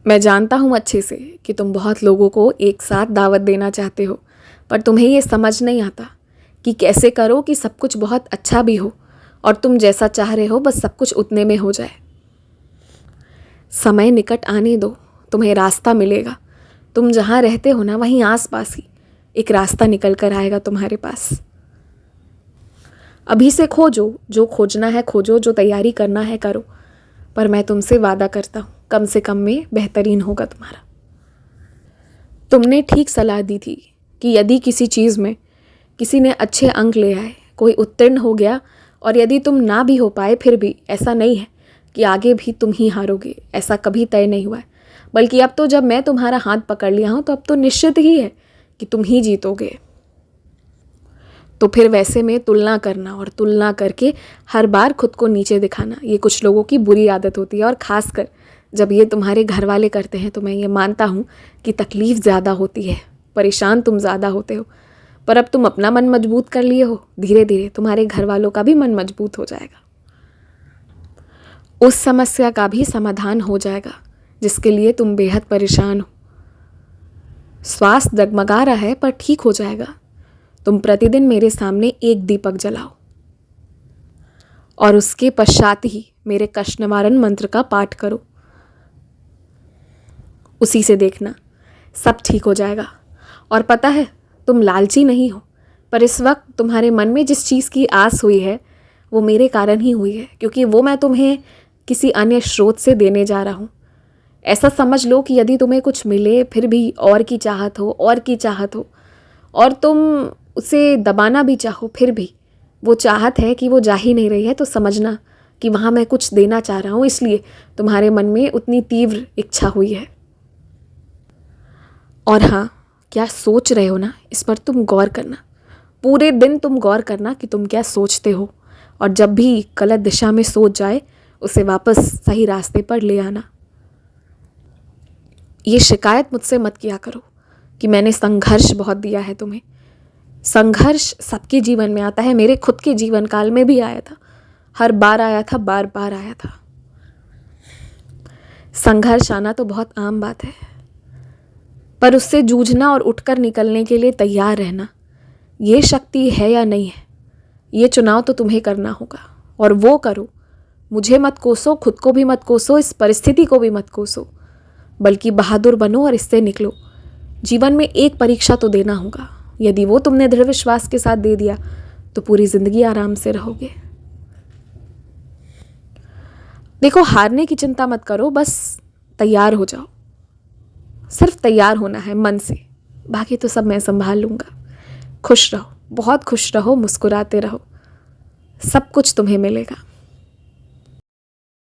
मैं जानता हूँ अच्छे से कि तुम बहुत लोगों को एक साथ दावत देना चाहते हो, पर तुम्हें ये समझ नहीं आता कि कैसे करो कि सब कुछ बहुत अच्छा भी हो और तुम जैसा चाह रहे हो बस सब कुछ उतने में हो जाए। समय निकट आने दो, तुम्हें रास्ता मिलेगा। तुम जहाँ रहते हो ना, वहीं आसपास ही एक रास्ता निकल कर आएगा तुम्हारे पास। अभी से खोजो, जो खोजना है खोजो, जो तैयारी करना है करो, पर मैं तुमसे वादा करता हूँ कम से कम में बेहतरीन होगा तुम्हारा। तुमने ठीक सलाह दी थी कि यदि किसी चीज़ में किसी ने अच्छे अंक ले आए, कोई उत्तीर्ण हो गया, और यदि तुम ना भी हो पाए, फिर भी ऐसा नहीं है कि आगे भी तुम ही हारोगे। ऐसा कभी तय नहीं हुआ है, बल्कि अब तो जब मैं तुम्हारा हाथ पकड़ लिया हूँ तो अब तो निश्चित ही है कि तुम ही जीतोगे। तो फिर वैसे में तुलना करना और तुलना करके हर बार खुद को नीचे दिखाना, ये कुछ लोगों की बुरी आदत होती है। और ख़ासकर जब ये तुम्हारे घर वाले करते हैं तो मैं ये मानता हूँ कि तकलीफ़ ज़्यादा होती है, परेशान तुम ज़्यादा होते हो। पर अब तुम अपना मन मजबूत कर लिए हो, धीरे धीरे तुम्हारे घर वालों का भी मन मजबूत हो जाएगा। उस समस्या का भी समाधान हो जाएगा जिसके लिए तुम बेहद परेशान हो। स्वास्थ्य डगमगा रहा है पर ठीक हो जाएगा। तुम प्रतिदिन मेरे सामने एक दीपक जलाओ और उसके पश्चात ही मेरे कष्ट निवारण मंत्र का पाठ करो। उसी से देखना सब ठीक हो जाएगा। और पता है, तुम लालची नहीं हो, पर इस वक्त तुम्हारे मन में जिस चीज़ की आस हुई है वो मेरे कारण ही हुई है, क्योंकि वो मैं तुम्हें किसी अन्य स्रोत से देने जा रहा हूँ। ऐसा समझ लो कि यदि तुम्हें कुछ मिले फिर भी और की चाहत हो, और की चाहत हो, और तुम उसे दबाना भी चाहो, फिर भी वो चाहत है कि वो जा ही नहीं रही है, तो समझना कि वहाँ मैं कुछ देना चाह रहा हूँ, इसलिए तुम्हारे मन में उतनी तीव्र इच्छा हुई है। और हाँ, क्या सोच रहे हो ना, इस पर तुम गौर करना। पूरे दिन तुम गौर करना कि तुम क्या सोचते हो, और जब भी गलत दिशा में सोच जाए उसे वापस सही रास्ते पर ले आना। ये शिकायत मुझसे मत किया करो कि मैंने संघर्ष बहुत दिया है तुम्हें। संघर्ष सबके जीवन में आता है, मेरे खुद के जीवन काल में भी आया था, हर बार आया था, बार बार आया था। संघर्ष आना तो बहुत आम बात है, पर उससे जूझना और उठकर निकलने के लिए तैयार रहना, ये शक्ति है या नहीं है, ये चुनाव तो तुम्हें करना होगा। और वो करो। मुझे मत कोसो, खुद को भी मत कोसो, इस परिस्थिति को भी मत कोसो, बल्कि बहादुर बनो और इससे निकलो। जीवन में एक परीक्षा तो देना होगा, यदि वो तुमने दृढ़ विश्वास के साथ दे दिया तो पूरी ज़िंदगी आराम से रहोगे। देखो, हारने की चिंता मत करो, बस तैयार हो जाओ। सिर्फ तैयार होना है मन से, बाकी तो सब मैं संभाल लूँगा। खुश रहो, बहुत खुश रहो, मुस्कुराते रहो, सब कुछ तुम्हें मिलेगा।